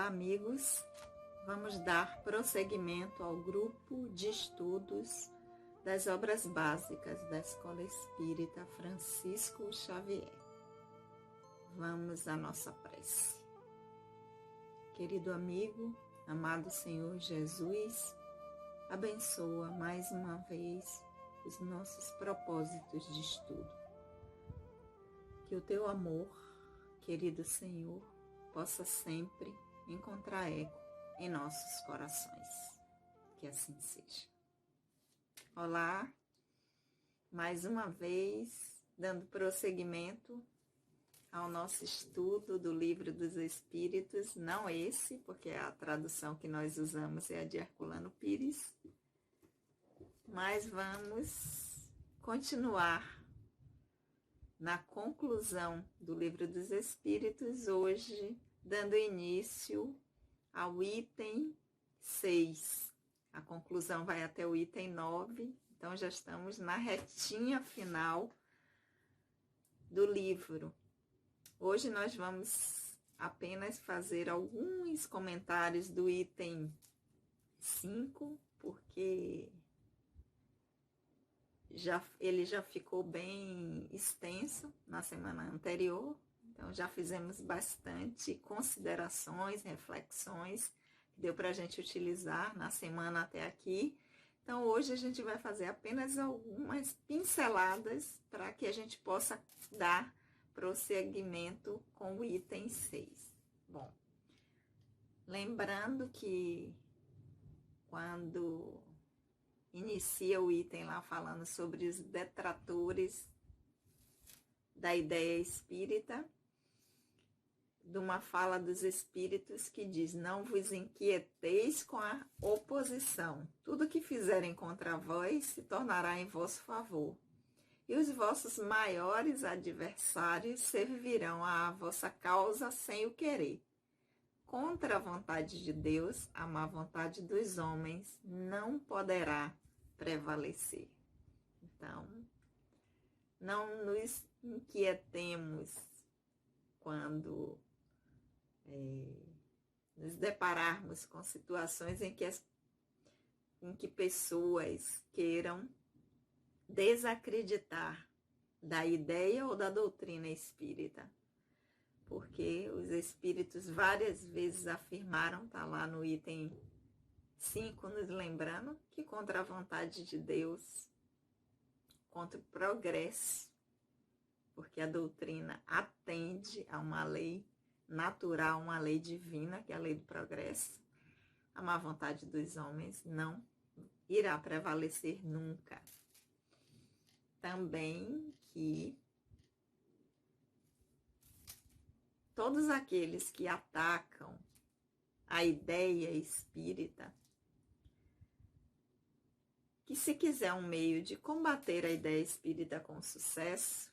Olá, amigos. Vamos dar prosseguimento ao grupo de estudos das obras básicas da Escola Espírita Francisco Xavier. Vamos à nossa prece. Querido amigo, amado Senhor Jesus, abençoa mais uma vez os nossos propósitos de estudo. Que o teu amor, querido Senhor, possa sempre encontrar eco em nossos corações. Que assim seja. Olá, mais uma vez, dando prosseguimento ao nosso estudo do Livro dos Espíritos, não esse, porque a tradução que nós usamos é a de Herculano Pires, mas vamos continuar na conclusão do Livro dos Espíritos, hoje, dando início ao item 6. A conclusão vai até o item 9, então já estamos na retinha final do livro. Hoje nós vamos apenas fazer alguns comentários do item 5, porque ele já ficou bem extenso na semana anterior, então já fizemos bastante considerações, reflexões, que deu para a gente utilizar na semana até aqui. Então hoje a gente vai fazer apenas algumas pinceladas para que a gente possa dar prosseguimento com o item 6. Bom, lembrando que quando inicia o item lá falando sobre os detratores da ideia espírita, de uma fala dos espíritos que diz: não vos inquieteis com a oposição, tudo que fizerem contra vós se tornará em vosso favor, e os vossos maiores adversários servirão à vossa causa sem o querer. Contra a vontade de Deus, a má vontade dos homens não poderá prevalecer. Então, não nos inquietemos quando nos depararmos com situações em que pessoas queiram desacreditar da ideia ou da doutrina espírita. Porque os espíritos várias vezes afirmaram, está lá no item 5, nos lembrando que contra a vontade de Deus, contra o progresso, porque a doutrina atende a uma lei natural, uma lei divina, que é a lei do progresso, a má vontade dos homens não irá prevalecer nunca. Também que todos aqueles que atacam a ideia espírita, que se quiser um meio de combater a ideia espírita com sucesso,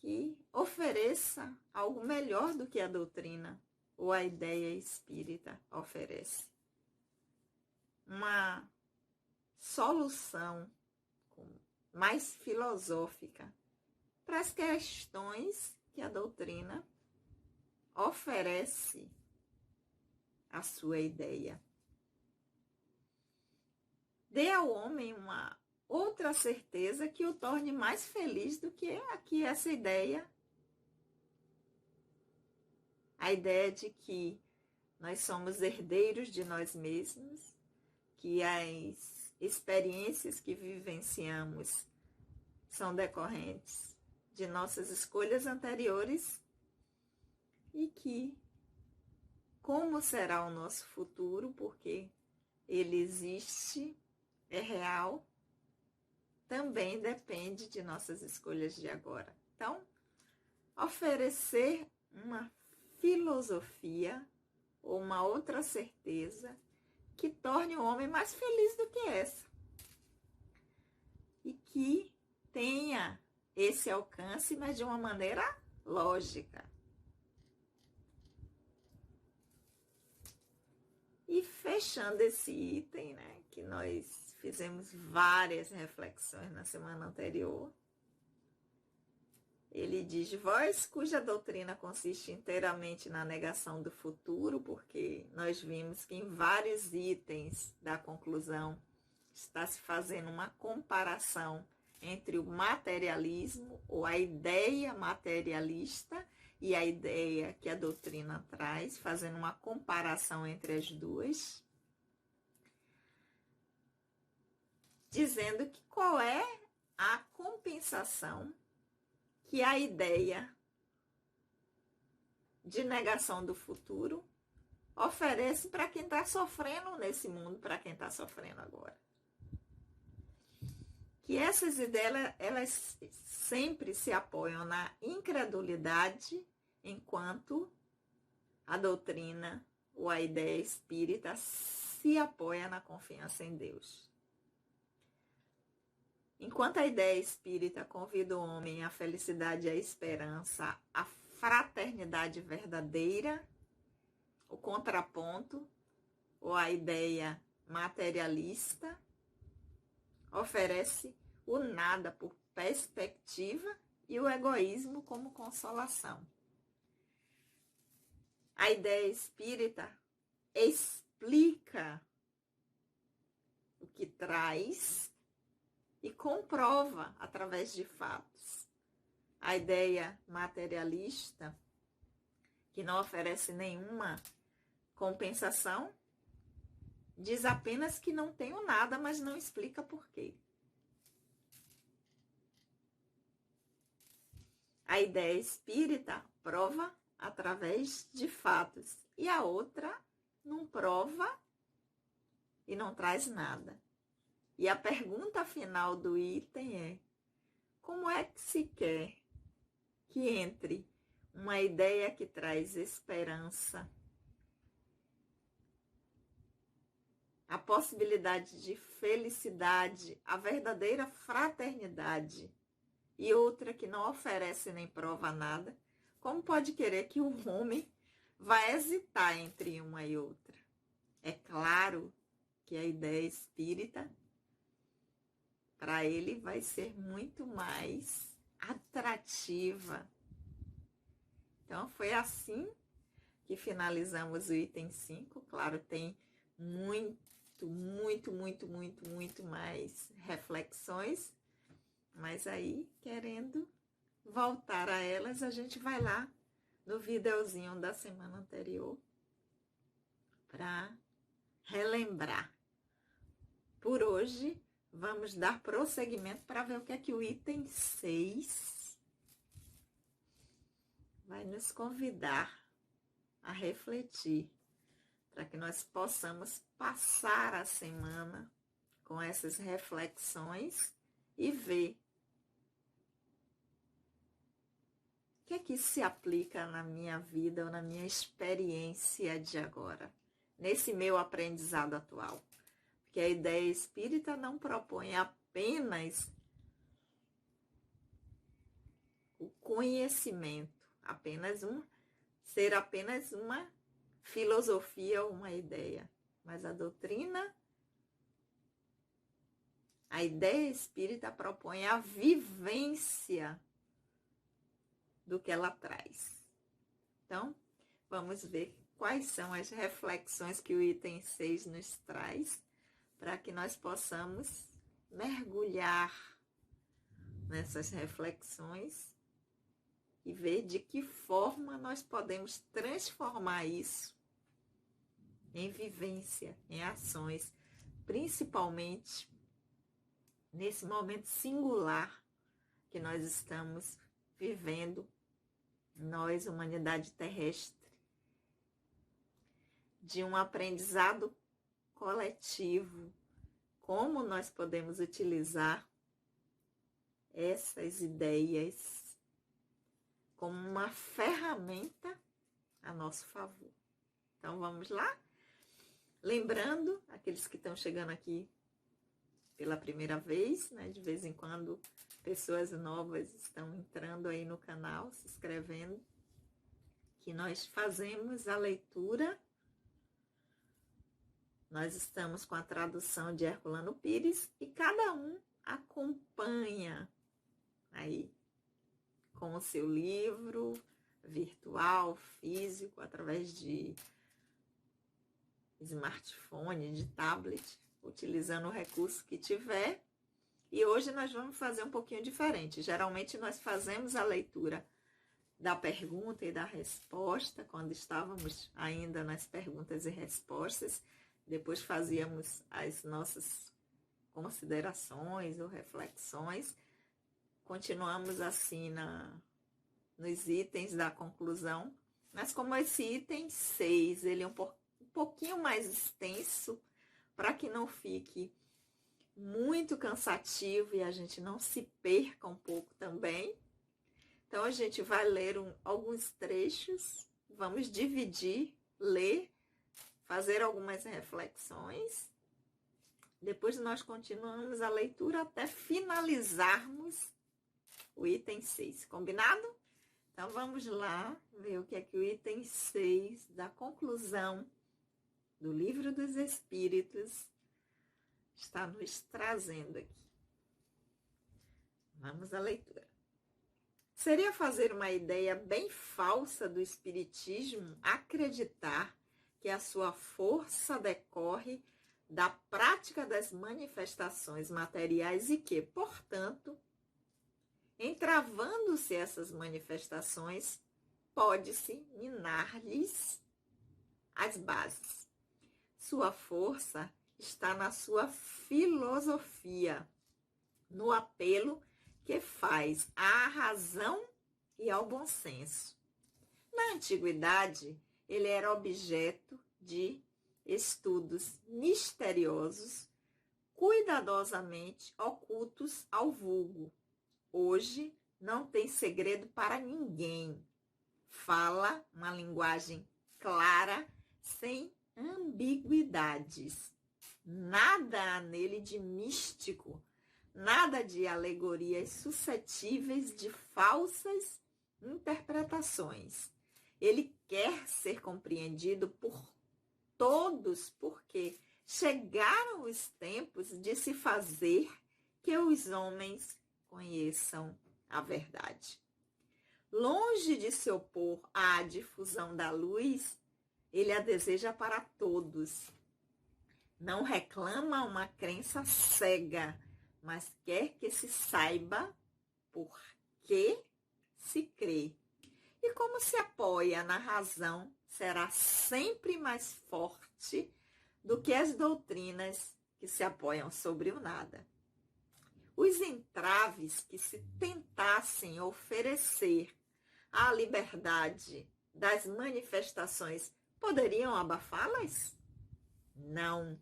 que ofereça algo melhor do que a doutrina ou a ideia espírita oferece. Uma solução mais filosófica para as questões que a doutrina oferece a sua ideia. Dê ao homem uma outra certeza que o torne mais feliz do que aqui essa ideia. A ideia de que nós somos herdeiros de nós mesmos, que as experiências que vivenciamos são decorrentes de nossas escolhas anteriores e que, como será o nosso futuro, porque ele existe, é real, também depende de nossas escolhas de agora. Então, oferecer uma filosofia ou uma outra certeza que torne o homem mais feliz do que essa. E que tenha esse alcance, mas de uma maneira lógica. E fechando esse item, né, que nós fizemos várias reflexões na semana anterior, Ele diz: vós cuja doutrina consiste inteiramente na negação do futuro, porque nós vimos que em vários itens da conclusão está se fazendo uma comparação entre o materialismo ou a ideia materialista e a ideia que a doutrina traz, fazendo uma comparação entre as duas, dizendo que qual é a compensação que a ideia de negação do futuro oferece para quem está sofrendo nesse mundo, para quem está sofrendo agora. Que essas ideias, elas sempre se apoiam na incredulidade, enquanto a doutrina ou a ideia espírita se apoia na confiança em Deus. Enquanto a ideia espírita convida o homem à felicidade e à esperança, à fraternidade verdadeira, o contraponto, ou a ideia materialista, oferece o nada por perspectiva e o egoísmo como consolação. A ideia espírita explica o que traz e comprova através de fatos. A ideia materialista, que não oferece nenhuma compensação, diz apenas que não tenho nada, mas não explica por quê. A ideia espírita prova através de fatos, e a outra não prova e não traz nada. E a pergunta final do item é: como é que se quer que entre uma ideia que traz esperança, a possibilidade de felicidade, a verdadeira fraternidade, e outra que não oferece nem prova nada, como pode querer que o homem vá hesitar entre uma e outra? É claro que a ideia espírita, para ele, vai ser muito mais atrativa. Então, foi assim que finalizamos o item 5. Claro, tem muito mais reflexões, mas aí, querendo voltar a elas, a gente vai lá no videozinho da semana anterior para relembrar. Por hoje, vamos dar prosseguimento para ver o que é que o item 6 vai nos convidar a refletir, para que nós possamos passar a semana com essas reflexões e ver o que é que se aplica na minha vida ou na minha experiência de agora, nesse meu aprendizado atual. Porque a ideia espírita não propõe apenas o conhecimento, ser apenas uma filosofia ou uma ideia. Mas a doutrina, a ideia espírita propõe a vivência do que ela traz. Então, vamos ver quais são as reflexões que o item 6 nos traz, para que nós possamos mergulhar nessas reflexões e ver de que forma nós podemos transformar isso em vivência, em ações, principalmente nesse momento singular que nós estamos vivendo, nós, humanidade terrestre, de um aprendizado coletivo, como nós podemos utilizar essas ideias como uma ferramenta a nosso favor. Então vamos lá? Lembrando, aqueles que estão chegando aqui pela primeira vez, né, de vez em quando pessoas novas estão entrando aí no canal, se inscrevendo, que nós fazemos a leitura. Nós estamos com a tradução de Herculano Pires e cada um acompanha aí com o seu livro virtual, físico, através de smartphone, de tablet, utilizando o recurso que tiver. E hoje nós vamos fazer um pouquinho diferente. Geralmente nós fazemos a leitura da pergunta e da resposta, quando estávamos ainda nas perguntas e respostas. Depois fazíamos as nossas considerações ou reflexões. Continuamos assim nos itens da conclusão. Mas como esse item 6, ele é um pouquinho mais extenso, para que não fique muito cansativo e a gente não se perca um pouco também. Então, a gente vai ler alguns trechos, vamos dividir, ler, fazer algumas reflexões. Depois nós continuamos a leitura até finalizarmos o item 6, combinado? Então, vamos lá ver o que é que o item 6 da conclusão do Livro dos Espíritos está nos trazendo aqui. Vamos à leitura. Seria fazer uma ideia bem falsa do Espiritismo acreditar que a sua força decorre da prática das manifestações materiais e que, portanto, entravando-se essas manifestações, pode-se minar-lhes as bases. Sua força está na sua filosofia, no apelo que faz à razão e ao bom senso. Na antiguidade, ele era objeto de estudos misteriosos, cuidadosamente ocultos ao vulgo. Hoje, não tem segredo para ninguém. Fala uma linguagem clara, sem ambiguidades. Nada há nele de místico, nada de alegorias suscetíveis de falsas interpretações. Ele quer ser compreendido por todos, porque chegaram os tempos de se fazer que os homens conheçam a verdade. Longe de se opor à difusão da luz, ele a deseja para todos. Não reclama uma crença cega, mas quer que se saiba por que se crê. E como se apoia na razão, será sempre mais forte do que as doutrinas que se apoiam sobre o nada. Os entraves que se tentassem oferecer à liberdade das manifestações poderiam abafá-las? Não,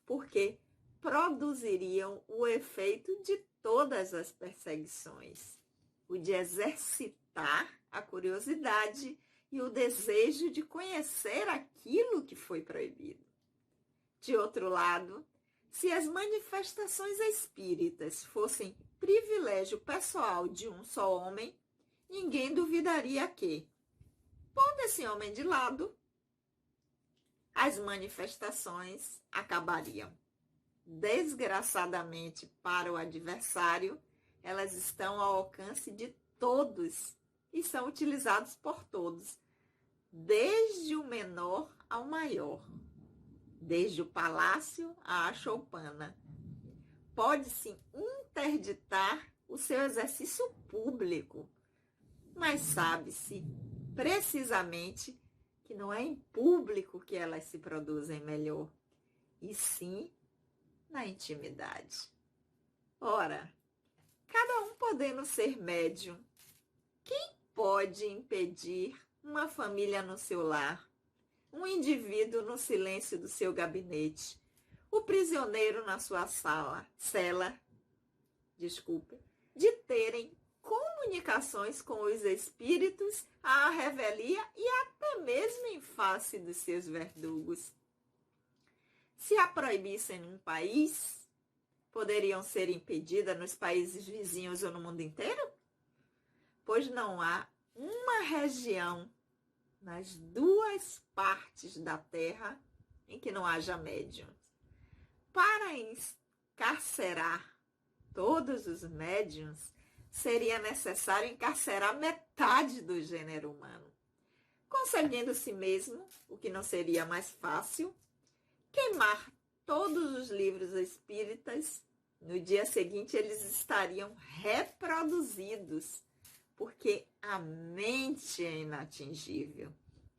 porque produziriam o efeito de todas as perseguições, o de exercitar a curiosidade e o desejo de conhecer aquilo que foi proibido. De outro lado, se as manifestações espíritas fossem privilégio pessoal de um só homem, ninguém duvidaria que, pondo esse homem de lado, as manifestações acabariam. Desgraçadamente para o adversário, elas estão ao alcance de todos e são utilizados por todos, desde o menor ao maior, desde o palácio à choupana. Pode-se interditar o seu exercício público, mas sabe-se precisamente que não é em público que elas se produzem melhor, e sim na intimidade. Ora, cada um podendo ser médium, quem pode impedir uma família no seu lar, um indivíduo no silêncio do seu gabinete, o prisioneiro na sua cela, de terem comunicações com os espíritos à revelia e até mesmo em face dos seus verdugos? Se a proibissem num país, poderiam ser impedidas nos países vizinhos ou no mundo inteiro? Pois não há uma região nas duas partes da Terra em que não haja médiuns. Para encarcerar todos os médiuns, seria necessário encarcerar metade do gênero humano, conseguindo si mesmo, o que não seria mais fácil, queimar todos os livros espíritas. No dia seguinte eles estariam reproduzidos, porque a mente é inatingível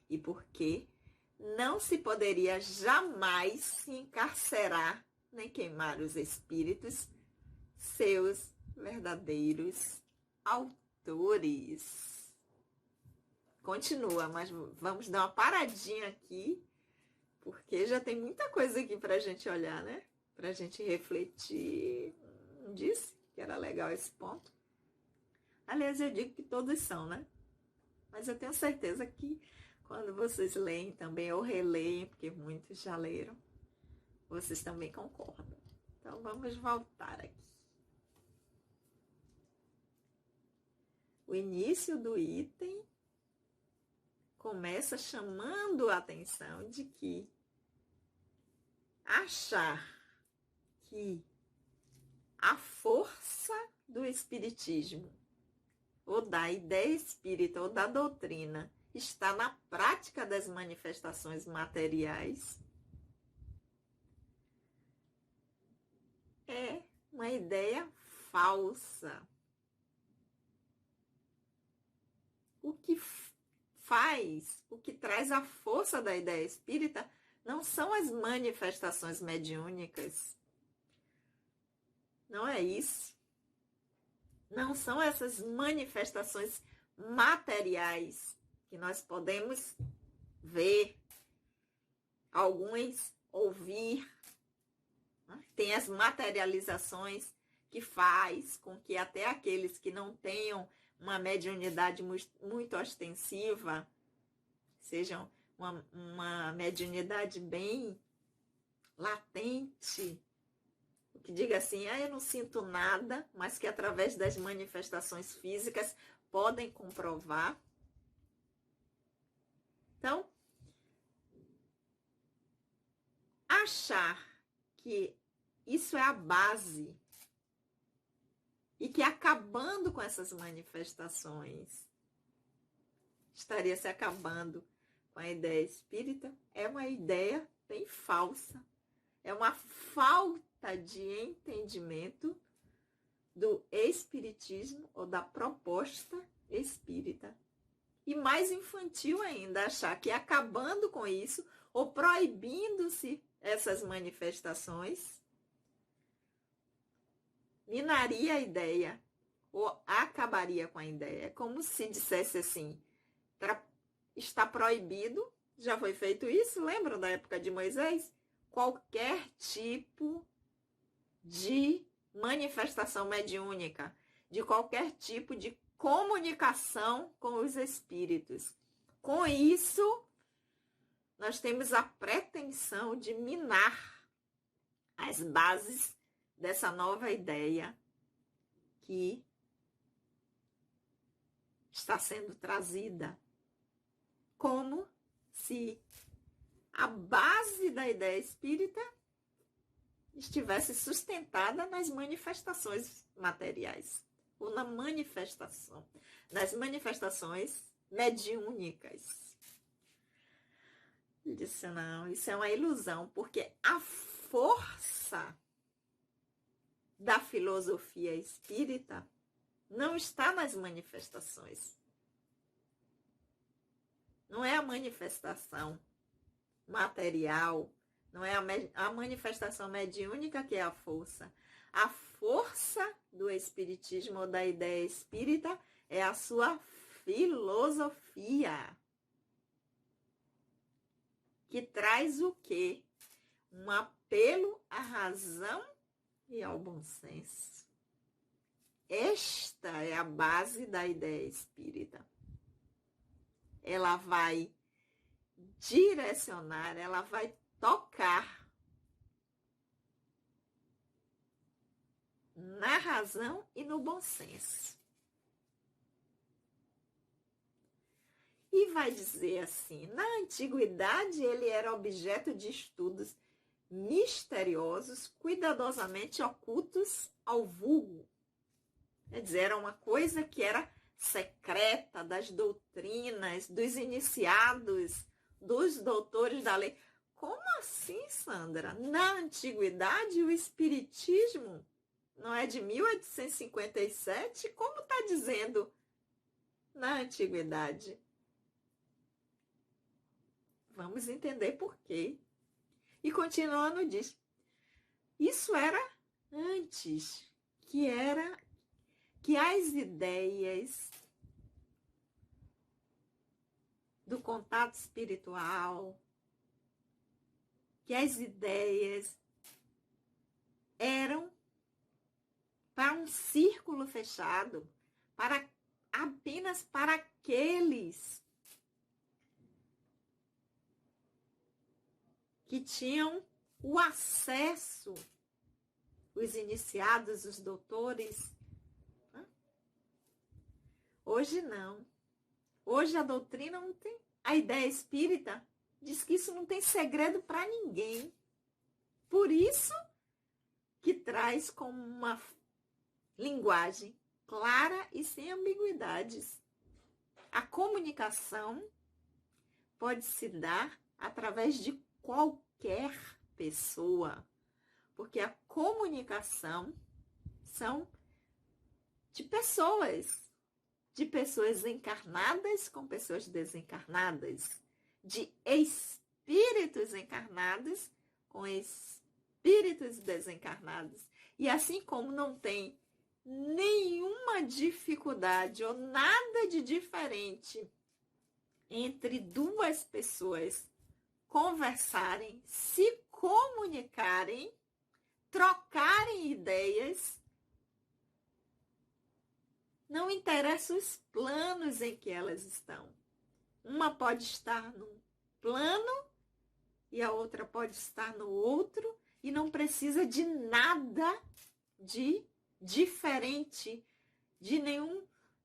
e porque não se poderia jamais se encarcerar nem queimar os espíritos, seus verdadeiros autores. Continua, mas vamos dar uma paradinha aqui, porque já tem muita coisa aqui para a gente olhar, né? Para a gente refletir. Não disse que era legal esse ponto? Aliás, eu digo que todos são, né? Mas eu tenho certeza que quando vocês leem também, ou releem, porque muitos já leram, vocês também concordam. Então, vamos voltar aqui. O início do item começa chamando a atenção de que achar que a força do espiritismo, ou da ideia espírita, ou da doutrina, está na prática das manifestações materiais, é uma ideia falsa. O que faz, o que traz a força da ideia espírita não são as manifestações mediúnicas. Não é isso. Não são essas manifestações materiais que nós podemos ver, alguns ouvir. Tem as materializações que faz com que até aqueles que não tenham uma mediunidade muito ostensiva, sejam uma mediunidade bem latente, que diga assim, eu não sinto nada, mas que através das manifestações físicas podem comprovar. Então, achar que isso é a base e que acabando com essas manifestações estaria se acabando com a ideia espírita é uma ideia bem falsa. É uma falta de entendimento do espiritismo ou da proposta espírita. E mais infantil ainda, achar que acabando com isso ou proibindo-se essas manifestações, minaria a ideia ou acabaria com a ideia. É como se dissesse assim, está proibido, já foi feito isso, lembram da época de Moisés? Qualquer tipo de manifestação mediúnica, de qualquer tipo de comunicação com os espíritos. Com isso, nós temos a pretensão de minar as bases dessa nova ideia que está sendo trazida, como se a base da ideia espírita estivesse sustentada nas manifestações materiais, ou na manifestação, nas manifestações mediúnicas. Ele disse, não, isso é uma ilusão, porque a força da filosofia espírita não está nas manifestações. Não é a manifestação material, não é a manifestação mediúnica que é a força. A força do espiritismo ou da ideia espírita é a sua filosofia, que traz o quê? Um apelo à razão e ao bom senso. Esta é a base da ideia espírita. Ela vai direcionar, ela vai tocar na razão e no bom senso. E vai dizer assim, na antiguidade ele era objeto de estudos misteriosos, cuidadosamente ocultos ao vulgo. Quer dizer, era uma coisa que era secreta das doutrinas, dos iniciados, dos doutores da lei. Como assim, Sandra? Na antiguidade, o espiritismo não é de 1857? Como está dizendo na antiguidade? Vamos entender por quê. E continuando, diz, isso era antes, que as ideias do contato espiritual, que as ideias eram para um círculo fechado, apenas para aqueles que tinham o acesso, os iniciados, os doutores. Hoje não. Hoje a doutrina não tem. A ideia espírita diz que isso não tem segredo para ninguém. Por isso que traz como uma linguagem clara e sem ambiguidades. A comunicação pode se dar através de qualquer pessoa, porque a comunicação são de pessoas encarnadas com pessoas desencarnadas, de espíritos encarnados com espíritos desencarnados. E assim como não tem nenhuma dificuldade ou nada de diferente entre duas pessoas conversarem, se comunicarem, trocarem ideias, não interessa os planos em que elas estão. Uma pode estar num plano e a outra pode estar no outro e não precisa de nada de diferente,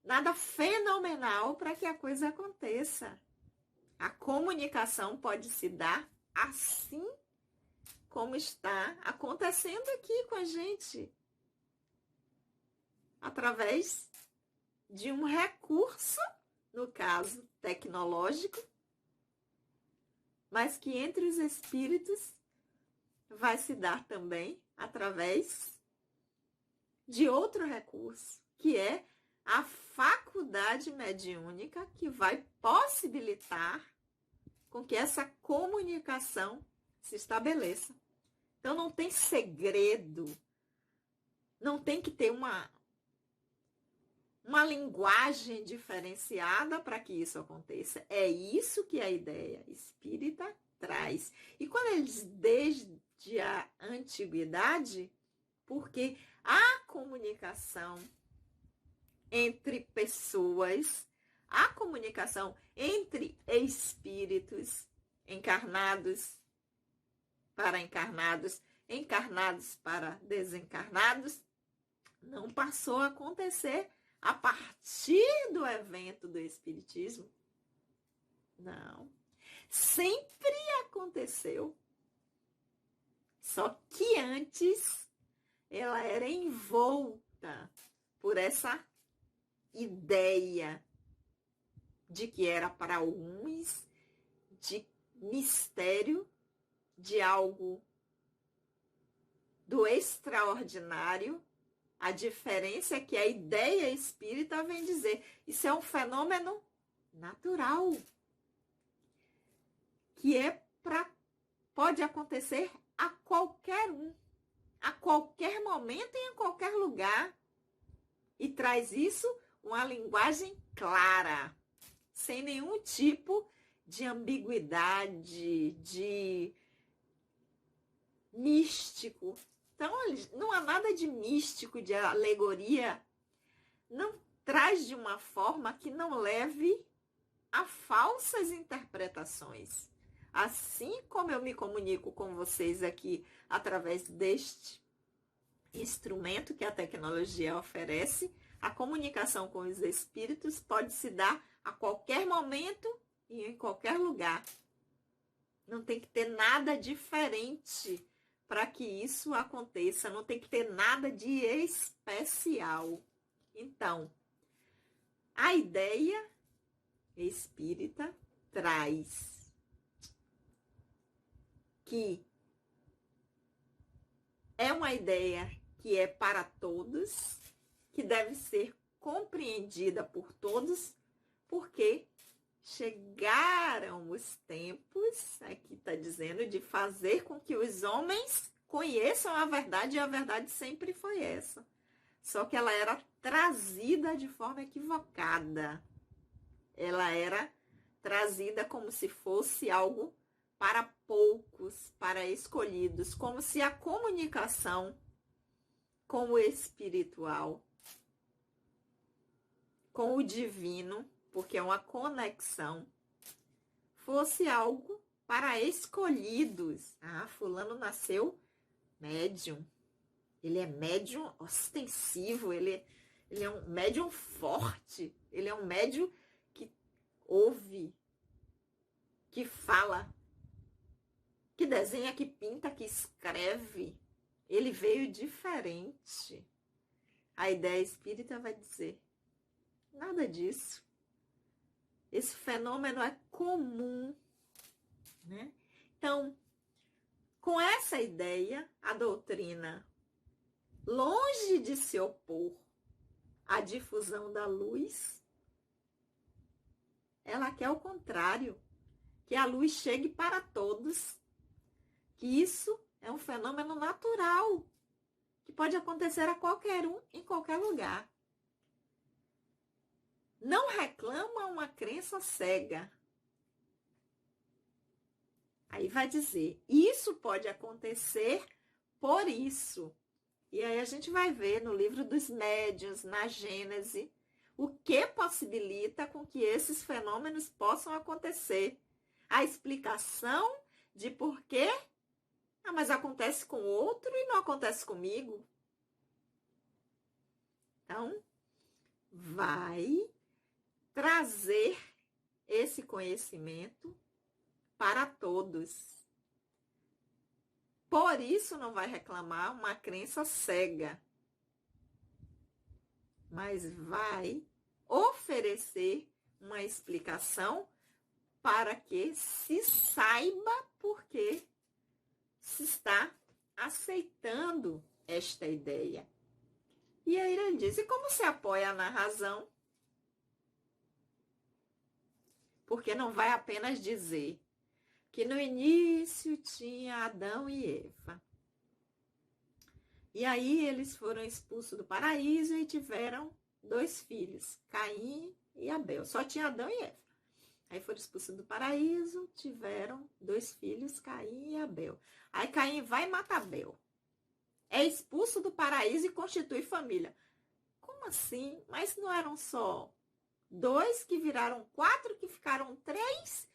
nada fenomenal para que a coisa aconteça. A comunicação pode se dar assim como está acontecendo aqui com a gente, através de um recurso, no caso tecnológico, mas que entre os espíritos vai se dar também através de outro recurso, que é a faculdade mediúnica, que vai possibilitar com que essa comunicação se estabeleça. Então não tem segredo, não tem que ter uma linguagem diferenciada para que isso aconteça. É isso que a ideia espírita traz. E quando ele diz desde a antiguidade, porque a comunicação entre pessoas, a comunicação entre espíritos encarnados para encarnados, encarnados para desencarnados, não passou a acontecer a partir do evento do Espiritismo. Não. Sempre aconteceu. Só que antes ela era envolta por essa ideia de que era para alguns de mistério, de algo do extraordinário. A diferença é que a ideia espírita vem dizer, isso é um fenômeno natural, que pode acontecer a qualquer um, a qualquer momento e em qualquer lugar. E traz isso uma linguagem clara, sem nenhum tipo de ambiguidade, de místico. Então, não há nada de místico, de alegoria. Não traz de uma forma que não leve a falsas interpretações. Assim como eu me comunico com vocês aqui através deste instrumento que a tecnologia oferece, a comunicação com os espíritos pode se dar a qualquer momento e em qualquer lugar. Não tem que ter nada diferente para que isso aconteça, não tem que ter nada de especial. Então, a ideia espírita traz que é uma ideia que é para todos, que deve ser compreendida por todos, porque chegaram os tempos, aqui está dizendo, de fazer com que os homens conheçam a verdade, e a verdade sempre foi essa. Só que ela era trazida de forma equivocada. Ela era trazida como se fosse algo para poucos, para escolhidos, como se a comunicação com o espiritual, com o divino, porque é uma conexão, fosse algo para escolhidos. Ah, fulano nasceu médium. Ele é médium ostensivo, ele é um médium forte, ele é um médium que ouve, que fala, que desenha, que pinta, que escreve. Ele veio diferente. A ideia espírita vai dizer, nada disso. Esse fenômeno é comum, né? Então, com essa ideia, a doutrina, longe de se opor à difusão da luz, ela quer o contrário, que a luz chegue para todos, que isso é um fenômeno natural, que pode acontecer a qualquer um, em qualquer lugar. Não reclama uma crença cega. Aí vai dizer, isso pode acontecer por isso. E aí a gente vai ver no livro dos médiuns, na Gênese, o que possibilita com que esses fenômenos possam acontecer. A explicação de por quê, mas acontece com outro e não acontece comigo. Então, vai trazer esse conhecimento para todos. Por isso não vai reclamar uma crença cega, mas vai oferecer uma explicação para que se saiba por que se está aceitando esta ideia. E aí ele diz, e como se apoia na razão? Porque não vai apenas dizer que no início tinha Adão e Eva. E aí eles foram expulsos do paraíso e tiveram 2 filhos, Caim e Abel. Só tinha Adão e Eva. Aí foram expulsos do paraíso, tiveram 2 filhos, Caim e Abel. Aí Caim vai e mata Abel. É expulso do paraíso e constitui família. Como assim? Mas não eram só 2 que viraram 4, que ficaram 3?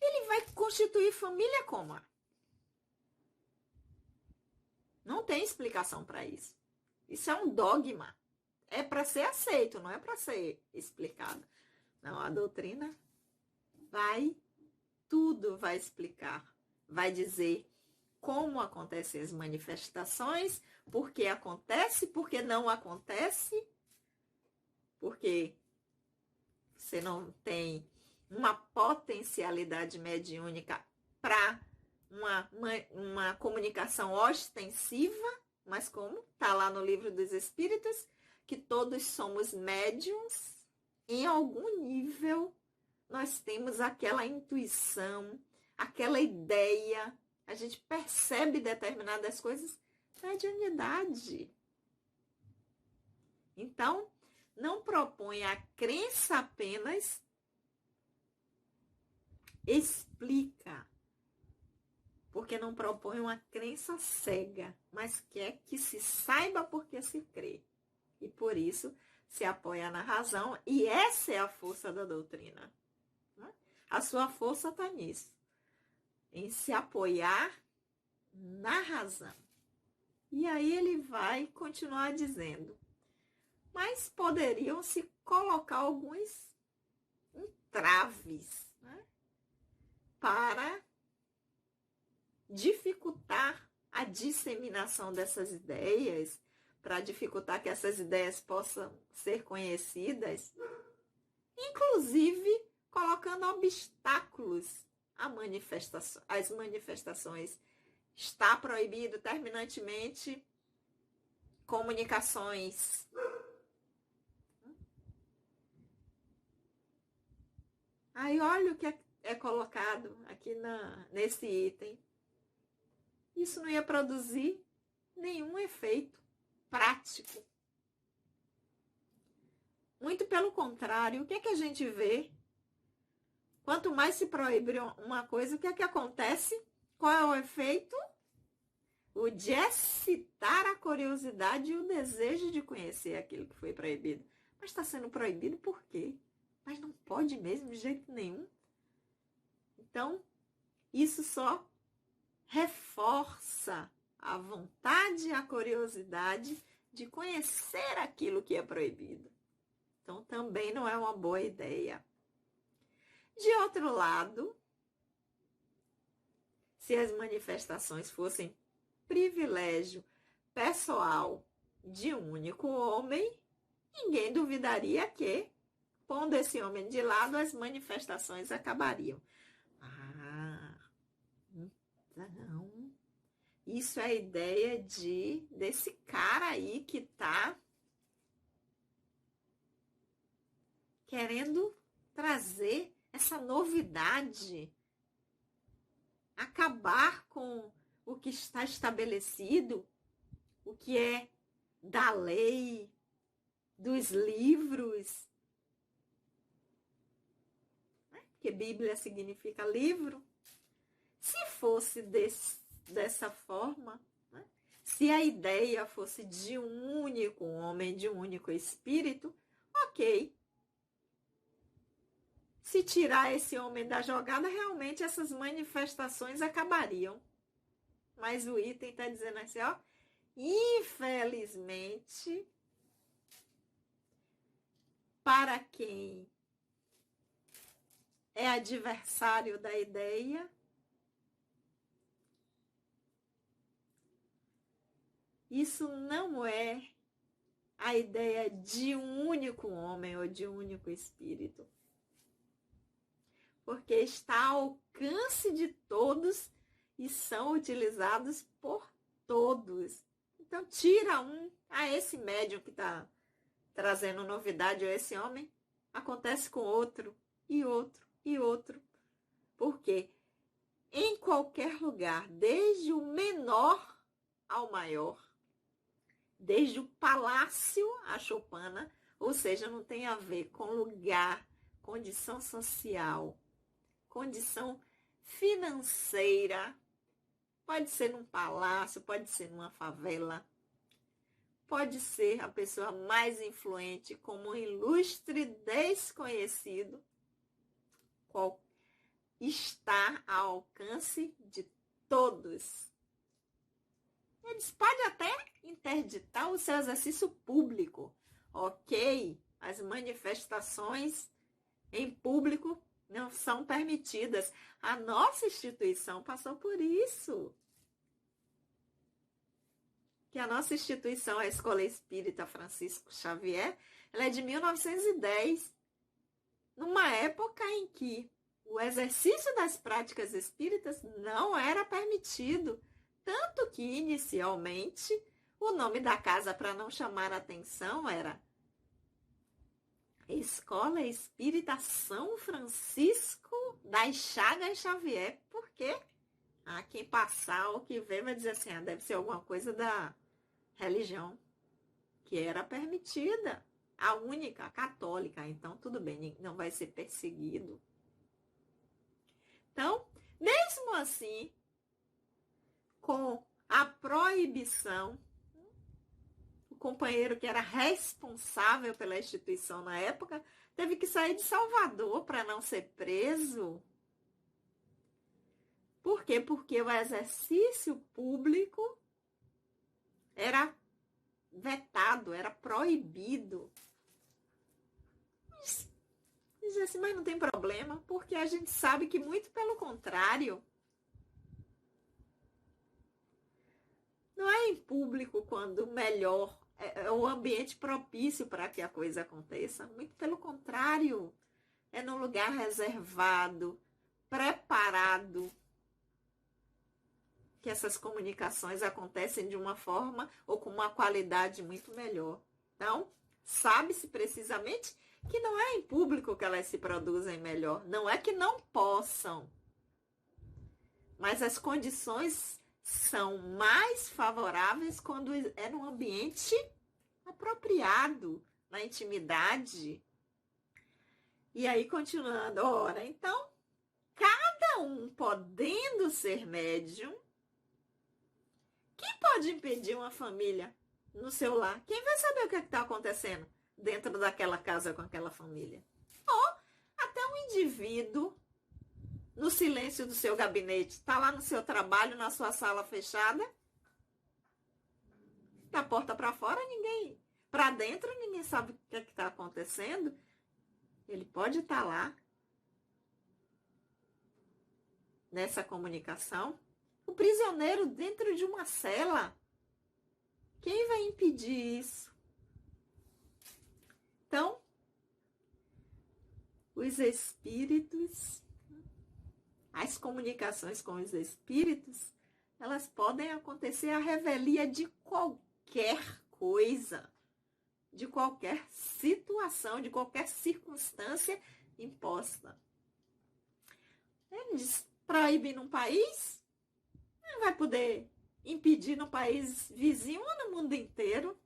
Ele vai constituir família como? Não tem explicação para isso. Isso é um dogma. É para ser aceito, não é para ser explicado. Não, a doutrina tudo vai explicar. Vai dizer como acontecem as manifestações, por que acontece, por que não acontece, porque você não tem uma potencialidade mediúnica para uma comunicação ostensiva, mas como está lá no Livro dos Espíritos, que todos somos médiums, em algum nível nós temos aquela intuição, aquela ideia, a gente percebe determinadas coisas, mediunidade. Então, não propõe a crença apenas, explica. Porque não propõe uma crença cega, mas quer que se saiba porque se crê. E por isso se apoia na razão, e essa é a força da doutrina. A sua força está nisso, em se apoiar na razão. E aí ele vai continuar dizendo, mas poderiam se colocar alguns entraves, né, para dificultar a disseminação dessas ideias, para dificultar que essas ideias possam ser conhecidas, inclusive colocando obstáculos às manifestações. Está proibido terminantemente comunicações. Aí olha o que é colocado aqui nesse item. Isso não ia produzir nenhum efeito prático. Muito pelo contrário, o que é que a gente vê? Quanto mais se proíbe uma coisa, o que é que acontece? Qual é o efeito? O de excitar a curiosidade e o desejo de conhecer aquilo que foi proibido. Mas está sendo proibido por quê? Mas não pode mesmo de jeito nenhum. Então, isso só reforça a vontade e a curiosidade de conhecer aquilo que é proibido. Então, também não é uma boa ideia. De outro lado, se as manifestações fossem privilégio pessoal de um único homem, ninguém duvidaria que, pondo esse homem de lado, as manifestações acabariam. Então, isso é a ideia desse cara aí que está querendo trazer essa novidade, acabar com o que está estabelecido, o que é da lei, dos livros. Porque Bíblia significa livro. Se fosse dessa forma, né? Se a ideia fosse de um único homem, de um único espírito, ok. Se tirar esse homem da jogada, realmente essas manifestações acabariam. Mas o item está dizendo assim, ó, infelizmente, para quem é adversário da ideia, isso não é a ideia de um único homem ou de um único espírito. Porque está ao alcance de todos e são utilizados por todos. Então, tira um. Esse médium que está trazendo novidade, ou esse homem, acontece com outro, e outro, e outro. Por quê? Em qualquer lugar, desde o menor ao maior, desde o palácio à choupana, ou seja, não tem a ver com lugar, condição social, condição financeira, pode ser num palácio, pode ser numa favela, pode ser a pessoa mais influente como um ilustre desconhecido, qual está ao alcance de todos. Eles podem até interditar o seu exercício público, ok? As manifestações em público não são permitidas. A nossa instituição passou por isso. Que a nossa instituição, a Escola Espírita Francisco Xavier, ela é de 1910, numa época em que o exercício das práticas espíritas não era permitido. Tanto que, inicialmente, o nome da casa, para não chamar a atenção, era Escola Espírita São Francisco das Chagas Xavier. Por quê? Quem passar ou que vê vai dizer assim, deve ser alguma coisa da religião que era permitida. A única, a católica. Então, tudo bem, não vai ser perseguido. Então, mesmo assim, com a proibição, o companheiro que era responsável pela instituição na época teve que sair de Salvador para não ser preso. Por quê? Porque o exercício público era vetado, era proibido. Diz assim, mas não tem problema, porque a gente sabe que muito pelo contrário. Não é em público quando melhor é o ambiente propício para que a coisa aconteça. Muito pelo contrário, é num lugar reservado, preparado, que essas comunicações acontecem de uma forma ou com uma qualidade muito melhor. Então, sabe-se precisamente que não é em público que elas se produzem melhor. Não é que não possam, mas as condições são mais favoráveis quando é num ambiente apropriado, na intimidade. E aí, continuando, ora, então, cada um podendo ser médium, quem pode impedir uma família no seu lar? Quem vai saber o que está acontecendo dentro daquela casa com aquela família? Ou até um indivíduo no silêncio do seu gabinete, está lá no seu trabalho, na sua sala fechada, da porta para fora, ninguém, para dentro, ninguém sabe o que está acontecendo. Ele pode estar lá nessa comunicação. O prisioneiro dentro de uma cela. Quem vai impedir isso? Então, os espíritos, as comunicações com os espíritos, elas podem acontecer à revelia de qualquer coisa, de qualquer situação, de qualquer circunstância imposta. Eles proíbem num país, não vai poder impedir no país vizinho ou no mundo inteiro.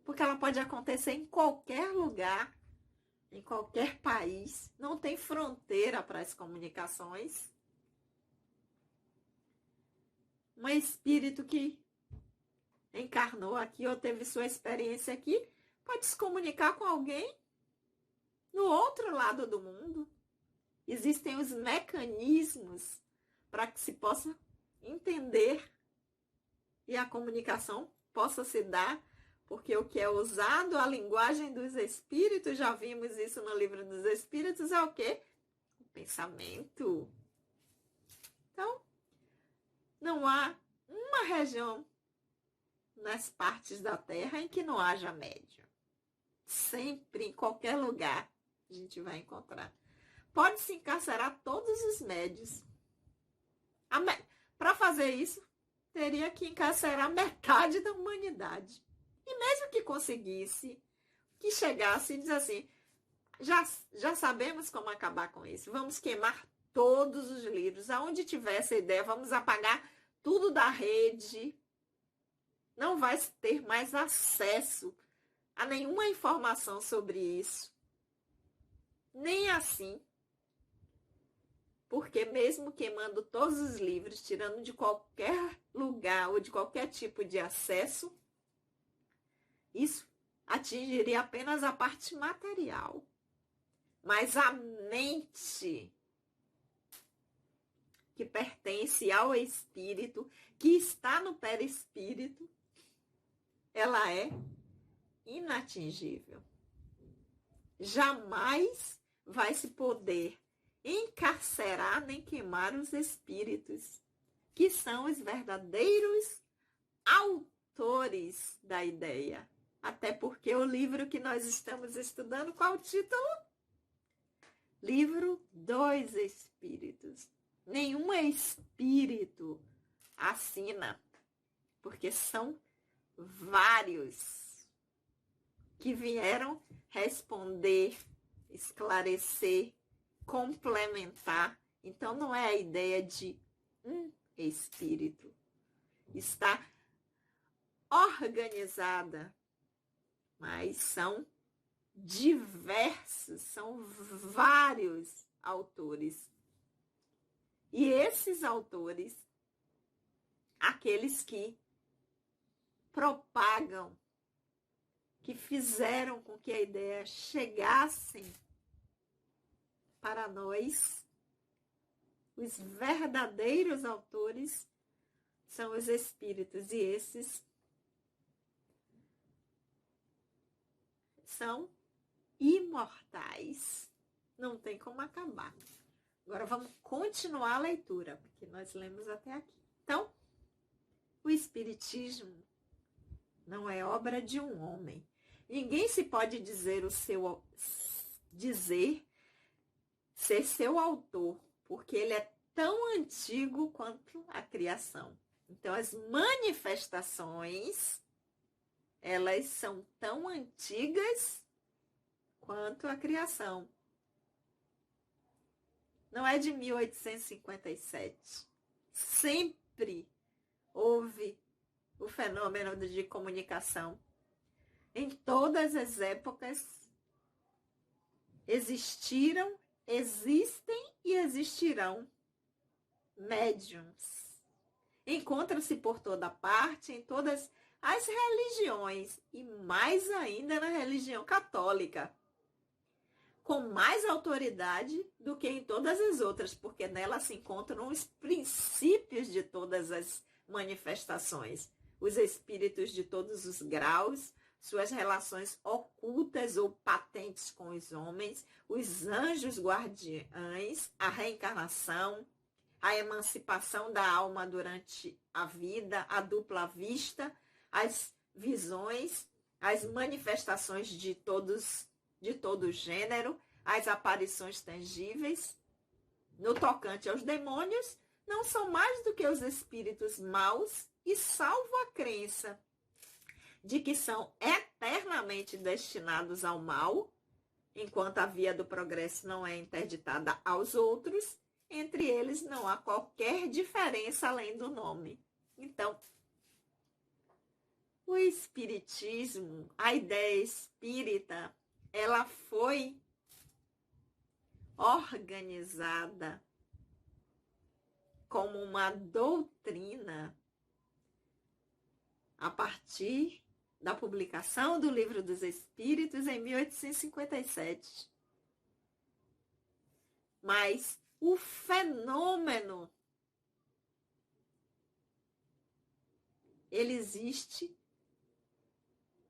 Porque ela pode acontecer em qualquer lugar, em qualquer país. Não tem fronteira para as comunicações. Um espírito que encarnou aqui ou teve sua experiência aqui pode se comunicar com alguém no outro lado do mundo. Existem os mecanismos para que se possa entender e a comunicação possa se dar, porque o que é usado, a linguagem dos espíritos, já vimos isso no livro dos espíritos, é o quê? O pensamento. Então, não há uma região nas partes da Terra em que não haja médium. Sempre, em qualquer lugar, a gente vai encontrar. Pode-se encarcerar todos os médios. Para fazer isso, teria que encarcerar metade da humanidade. E mesmo que conseguisse, que chegasse e diz assim, já sabemos como acabar com isso. Vamos queimar todos os livros. Aonde tiver essa ideia, vamos apagar tudo da rede. Não vai ter mais acesso a nenhuma informação sobre isso. Nem assim. Porque mesmo queimando todos os livros, tirando de qualquer lugar ou de qualquer tipo de acesso, isso atingiria apenas a parte material. Mas a mente que pertence ao espírito, que está no perispírito, ela é inatingível. Jamais vai se poder encarcerar nem queimar os espíritos, que são os verdadeiros autores da ideia. Até porque o livro que nós estamos estudando, qual o título? Livro dos Espíritos. Nenhum espírito assina, porque são vários que vieram responder, esclarecer, complementar. Então, não é a ideia de um espírito. Está organizada, mas são diversos, são vários autores. E esses autores, aqueles que propagam, que fizeram com que a ideia chegasse para nós, os verdadeiros autores são os espíritos, e esses são imortais. Não tem como acabar. Agora vamos continuar a leitura, porque nós lemos até aqui. Então, o espiritismo não é obra de um homem. Ninguém se pode dizer ser seu autor, porque ele é tão antigo quanto a criação. Então, as manifestações, elas são tão antigas quanto a criação. Não é de 1857. Sempre houve o fenômeno de comunicação. Em todas as épocas existiram, existem e existirão médiums. Encontram-se por toda parte, em todas as religiões, e mais ainda na religião católica, com mais autoridade do que em todas as outras, porque nela se encontram os princípios de todas as manifestações, os espíritos de todos os graus, suas relações ocultas ou patentes com os homens, os anjos guardiães, a reencarnação, a emancipação da alma durante a vida, a dupla vista, as visões, as manifestações de todo gênero, as aparições tangíveis. No tocante aos demônios, não são mais do que os espíritos maus, e salvo a crença de que são eternamente destinados ao mal, enquanto a via do progresso não é interditada aos outros, entre eles não há qualquer diferença além do nome. Então, o espiritismo, a ideia espírita, ela foi organizada como uma doutrina a partir da publicação do Livro dos Espíritos em 1857. Mas o fenômeno, ele existe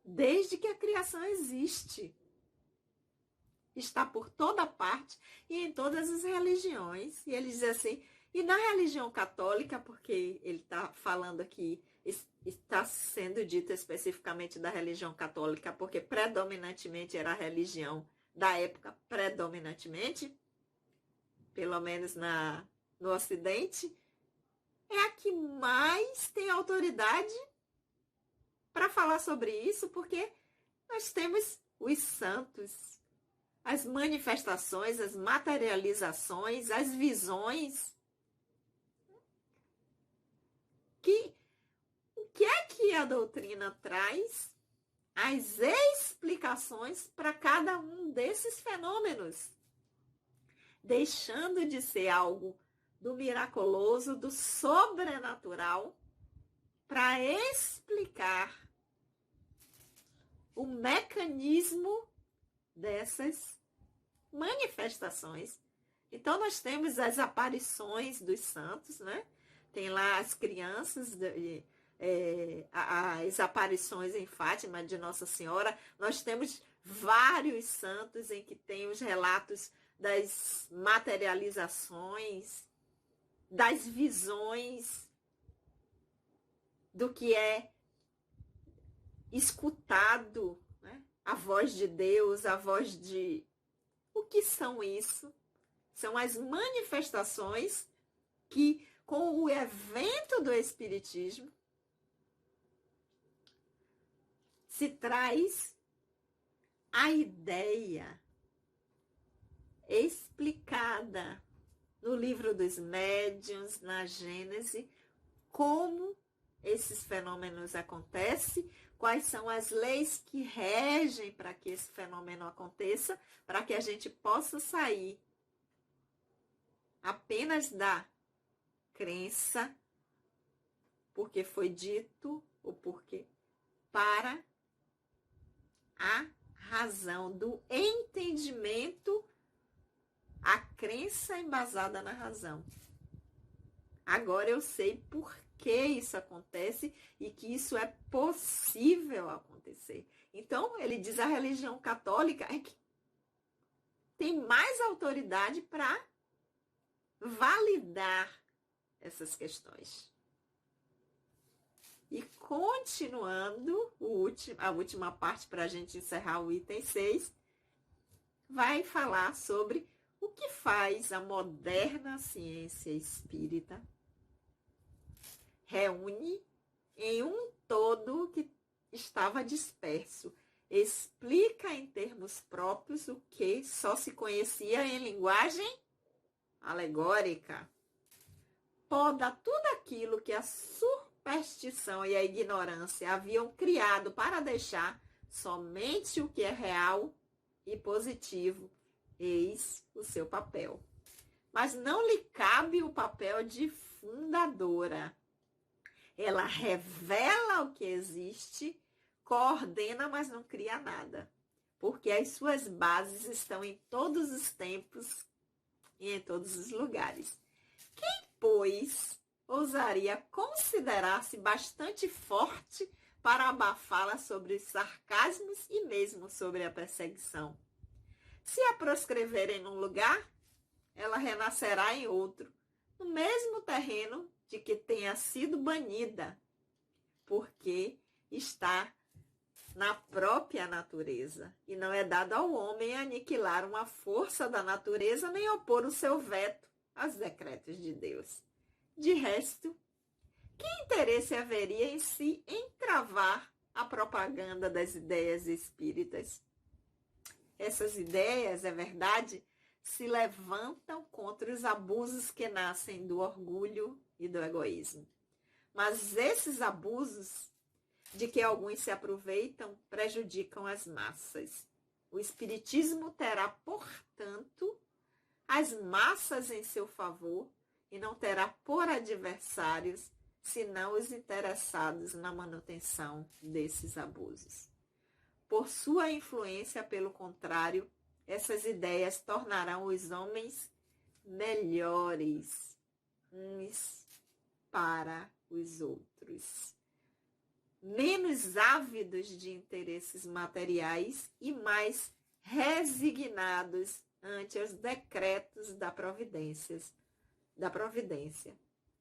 desde que a criação existe. Está por toda parte e em todas as religiões. E ele diz assim, e na religião católica, porque ele está falando aqui, está sendo dito especificamente da religião católica, porque predominantemente era a religião da época, predominantemente, pelo menos no Ocidente, é a que mais tem autoridade para falar sobre isso, porque nós temos os santos, as manifestações, as materializações, as visões. O que é que a doutrina traz? As explicações para cada um desses fenômenos, deixando de ser algo do miraculoso, do sobrenatural, para explicar o mecanismo dessas manifestações. Então, nós temos as aparições dos santos, né? Tem lá as crianças, as aparições em Fátima de Nossa Senhora. Nós temos vários santos em que tem os relatos das materializações, das visões, do que é escutado, né? A voz de Deus, a voz de... O que são isso? São as manifestações que, com o evento do Espiritismo, se traz a ideia explicada no Livro dos Médiuns, na Gênese, como esses fenômenos acontecem, quais são as leis que regem para que esse fenômeno aconteça, para que a gente possa sair apenas da crença, porque foi dito, ou porque, para a razão do entendimento, a crença embasada na razão. Agora eu sei por que isso acontece e que isso é possível acontecer. Então, ele diz a religião católica é que tem mais autoridade para validar essas questões. E continuando a última parte para a gente encerrar o item 6, vai falar sobre o que faz a moderna ciência espírita. Reúne em um todo que estava disperso. Explica em termos próprios o que só se conhecia em linguagem alegórica. Poda tudo aquilo que a superstição e a ignorância haviam criado para deixar somente o que é real e positivo. Eis o seu papel. Mas não lhe cabe o papel de fundadora. Ela revela o que existe, coordena, mas não cria nada. Porque as suas bases estão em todos os tempos e em todos os lugares. Quem, pois, ousaria considerar-se bastante forte para abafá-la sobre os sarcasmos e mesmo sobre a perseguição? Se a proscreverem num lugar, ela renascerá em outro, no mesmo terreno de que tenha sido banida, porque está na própria natureza, e não é dado ao homem aniquilar uma força da natureza nem opor o seu veto aos decretos de Deus. De resto, que interesse haveria em se entravar a propaganda das ideias espíritas? Essas ideias, é verdade, se levantam contra os abusos que nascem do orgulho e do egoísmo. Mas esses abusos, de que alguns se aproveitam, prejudicam as massas. O Espiritismo terá, portanto, as massas em seu favor e não terá por adversários, senão os interessados na manutenção desses abusos. Por sua influência, pelo contrário, essas ideias tornarão os homens melhores uns para os outros, menos ávidos de interesses materiais e mais resignados ante os decretos da providência,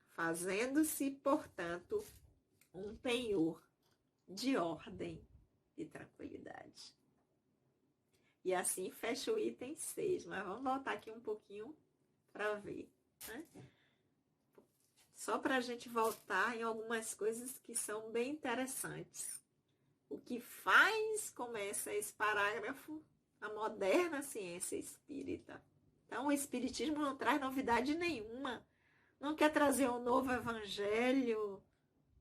fazendo-se, portanto, um penhor de ordem e tranquilidade. E assim fecha o item 6, mas vamos voltar aqui um pouquinho para ver, né? Só para a gente voltar em algumas coisas que são bem interessantes. O que faz, começa esse parágrafo, a moderna ciência espírita. Então, o espiritismo não traz novidade nenhuma. Não quer trazer um novo evangelho,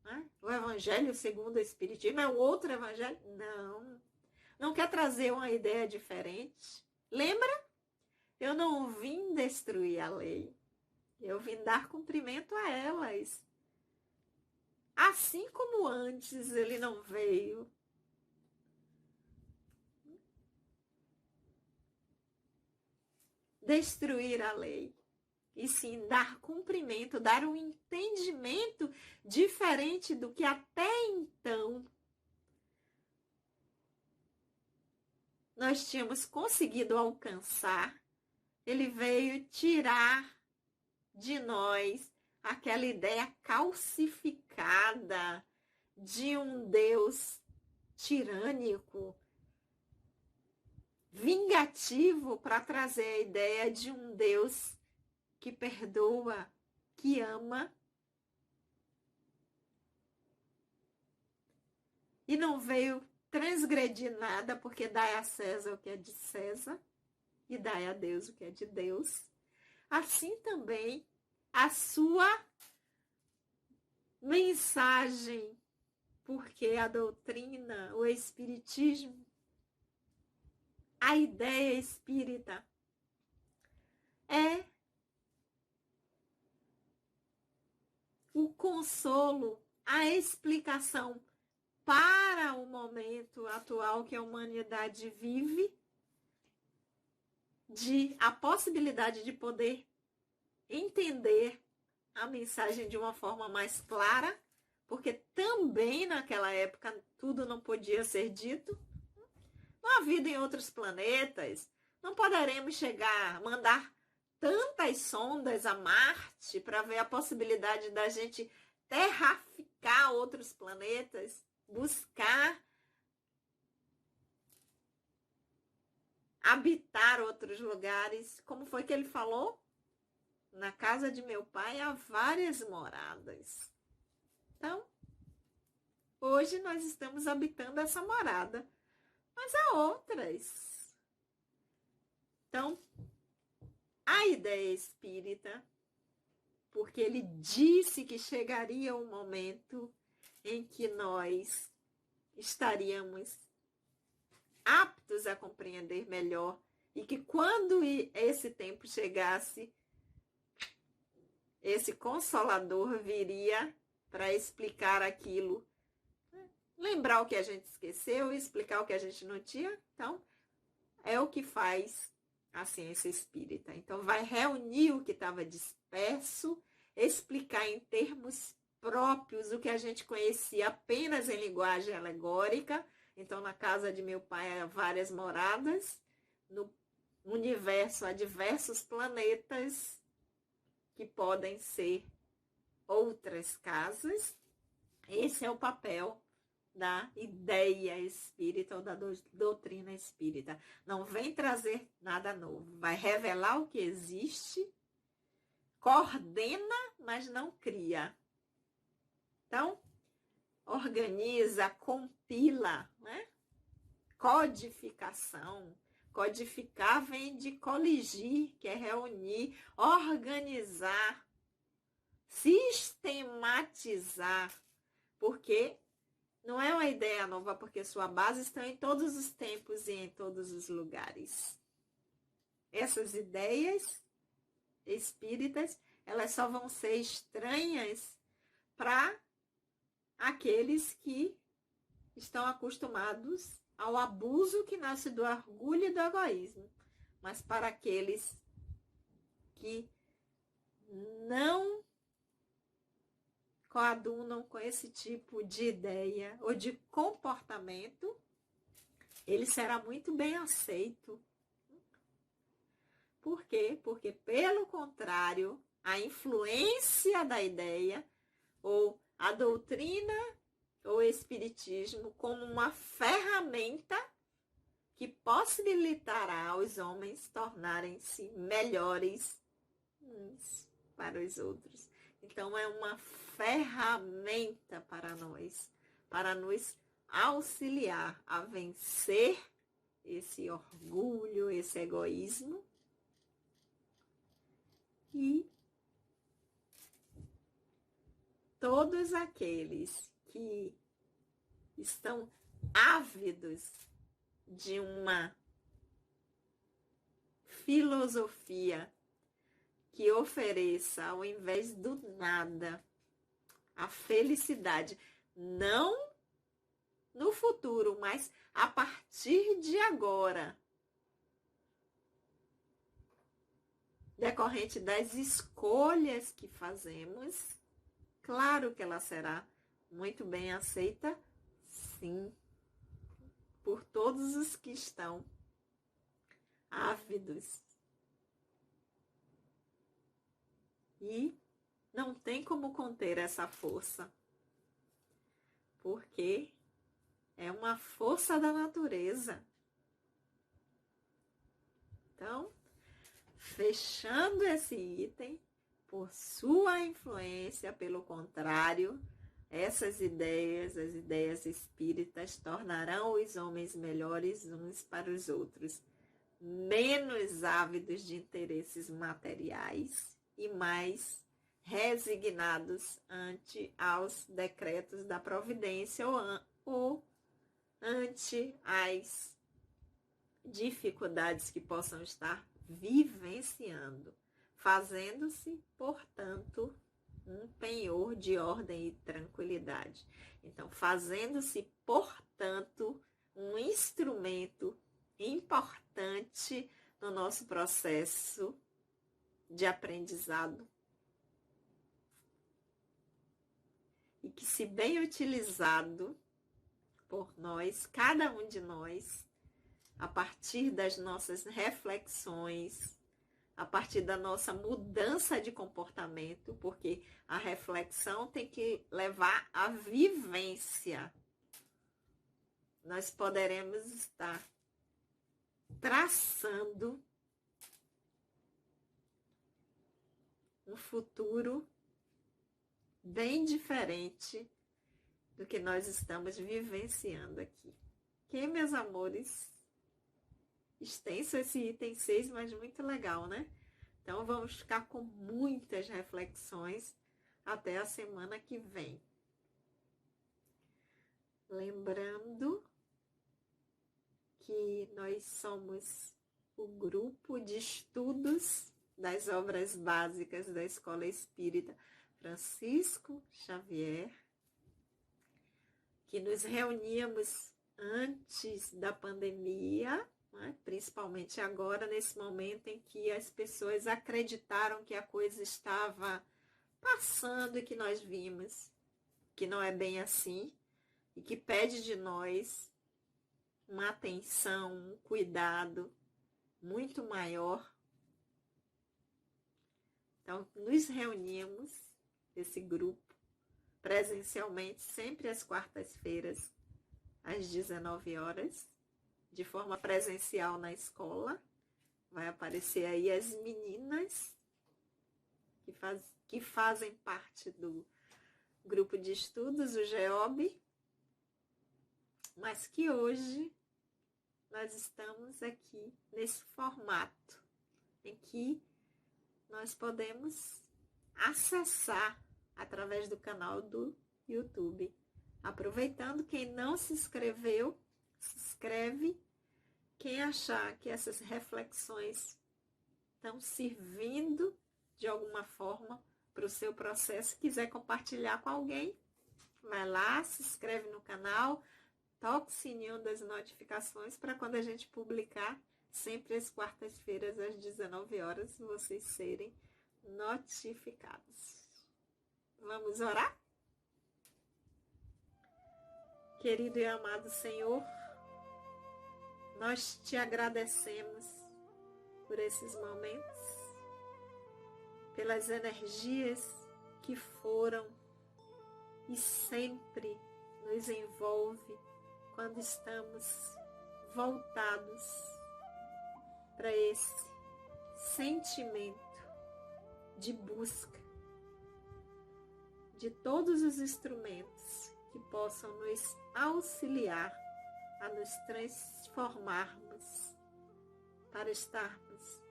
né? O evangelho segundo o espiritismo é um outro evangelho? Não. Não quer trazer uma ideia diferente. Lembra? Eu não vim destruir a lei. Eu vim dar cumprimento a elas. Assim como antes ele não veio destruir a lei, e sim dar cumprimento, dar um entendimento diferente do que até então nós tínhamos conseguido alcançar. Ele veio tirar de nós aquela ideia calcificada de um Deus tirânico, vingativo, para trazer a ideia de um Deus que perdoa, que ama. E não veio transgredir nada, porque dai a César o que é de César e dai a Deus o que é de Deus. Assim também a sua mensagem, porque a doutrina, o espiritismo, a ideia espírita é o consolo, a explicação para o momento atual que a humanidade vive, de a possibilidade de poder entender a mensagem de uma forma mais clara, porque também naquela época tudo não podia ser dito. Não há vida em outros planetas, não poderemos mandar tantas sondas a Marte para ver a possibilidade da gente terraficar outros planetas, buscar habitar outros lugares. Como foi que ele falou? Na casa de meu pai há várias moradas. Então, hoje nós estamos habitando essa morada, mas há outras. Então, a ideia espírita, porque ele disse que chegaria um momento em que nós estaríamos aptos a compreender melhor e que quando esse tempo chegasse, esse Consolador viria para explicar aquilo, lembrar o que a gente esqueceu e explicar o que a gente não tinha. Então, é o que faz a ciência espírita. Então, vai reunir o que estava disperso, explicar em termos próprios o que a gente conhecia apenas em linguagem alegórica. Então, na casa de meu pai há várias moradas, no universo há diversos planetas que podem ser outras casas. Esse é o papel da ideia espírita ou da doutrina espírita. Não vem trazer nada novo, vai revelar o que existe, coordena, mas não cria. Então, organiza, compila, né? Codificação. Codificar vem de coligir, que é reunir, organizar, sistematizar, porque não é uma ideia nova, porque sua base está em todos os tempos e em todos os lugares. Essas ideias espíritas, elas só vão ser estranhas para aqueles que estão acostumados ao abuso que nasce do orgulho e do egoísmo. Mas para aqueles que não coadunam com esse tipo de ideia ou de comportamento, ele será muito bem aceito. Por quê? Porque, pelo contrário, a influência da ideia ou a doutrina ou espiritismo como uma ferramenta que possibilitará aos homens tornarem-se melhores uns para os outros. Então, é uma ferramenta para nós, para nos auxiliar a vencer esse orgulho, esse egoísmo e todos aqueles que estão ávidos de uma filosofia que ofereça, ao invés do nada, a felicidade, não no futuro, mas a partir de agora, decorrente das escolhas que fazemos, claro que ela será muito bem aceita, sim, por todos os que estão ávidos. E não tem como conter essa força, porque é uma força da natureza. Então, fechando esse item, por sua influência, pelo contrário, essas ideias, as ideias espíritas, tornarão os homens melhores uns para os outros, menos ávidos de interesses materiais e mais resignados ante aos decretos da providência ou ante as dificuldades que possam estar vivenciando, fazendo-se, portanto, um penhor de ordem e tranquilidade. Então, fazendo-se, portanto, um instrumento importante no nosso processo de aprendizado e que, se bem utilizado por nós, cada um de nós, a partir das nossas reflexões, a partir da nossa mudança de comportamento, porque a reflexão tem que levar à vivência. Nós poderemos estar traçando um futuro bem diferente do que nós estamos vivenciando aqui. Que, meus amores, extenso esse item 6, mas muito legal, né? Então, vamos ficar com muitas reflexões até a semana que vem. Lembrando que nós somos o grupo de estudos das obras básicas da Escola Espírita Francisco Xavier, que nos reuníamos antes da pandemia, né? Principalmente agora, nesse momento em que as pessoas acreditaram que a coisa estava passando e que nós vimos que não é bem assim e que pede de nós uma atenção, um cuidado muito maior. Então, nos reunimos, esse grupo, presencialmente, sempre às quartas-feiras, às 19 horas, de forma presencial na escola. Vai aparecer aí as meninas que fazem parte do grupo de estudos, o GEOB, mas que hoje nós estamos aqui nesse formato em que nós podemos acessar através do canal do YouTube. Aproveitando, quem não se inscreveu, se inscreve. Quem achar que essas reflexões estão servindo de alguma forma para o seu processo, quiser compartilhar com alguém, vai lá, se inscreve no canal, toca o sininho das notificações para quando a gente publicar, sempre às quartas-feiras, às 19 horas, vocês serem notificados. Vamos orar? Querido e amado Senhor, nós te agradecemos por esses momentos, pelas energias que foram e sempre nos envolve quando estamos voltados para esse sentimento de busca de todos os instrumentos que possam nos auxiliar a nos transformarmos para estarmos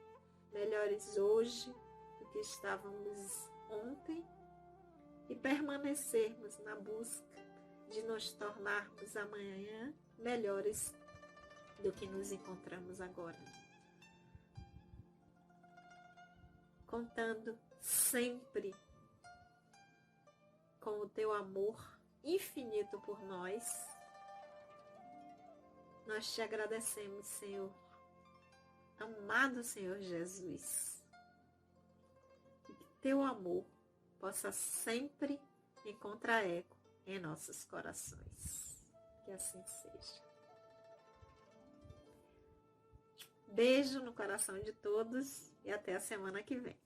melhores hoje do que estávamos ontem e permanecermos na busca de nos tornarmos amanhã melhores do que nos encontramos agora. Contando sempre com o teu amor infinito por nós, nós te agradecemos, Senhor, amado Senhor Jesus, e que teu amor possa sempre encontrar eco em nossos corações. Que assim seja. Beijo no coração de todos e até a semana que vem.